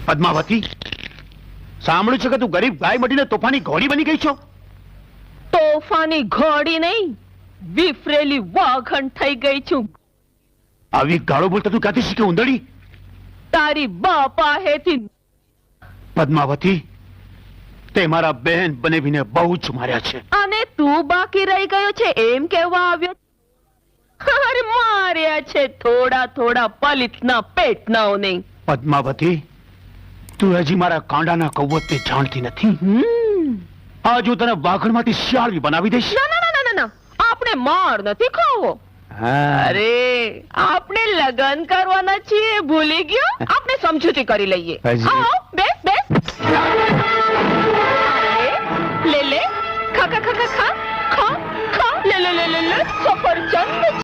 પદ્માવતી, સાંભળ્યું છે કે તું ગરીબ ગાય મટીને તોફાની ઘોડી બની ગઈ છો? તોફાની ઘોડી નહીં, વિફરેલી વાઘણ થઈ ગઈ છું. આવી ગાળો બોલતા તું ક્યાંથી શીખી ઉંદડી? તારી બાપા હેથી. પદ્માવતી, તે મારા બહેન બનેવીને બહુ જ માર્યા છે. અને તું બાકી રહી ગયો છે એમ કહેવા આવ્યો? અરે માર્યા છે થોડા થોડા પલિતના પેટનાઓ નહીં. પદ્માવતી, તું હજી મારા કાંડાના કૌવતને જાણતી નથી. આજ હું તને વાઘણમાંથી શિયાળવી બનાવી દઈશ. ના ના ના ના ના, આપણે માર નથી ખાવો. અરે આપણે લગન કરવાના છીએ, ભૂલી ગયો? આપણે સમજૂતી કરી લઈએ. આવો, બેસ બેસ. લે લે, ખા ખા ખા ખા ખા ખા, લે લે લે લે, સફરજન.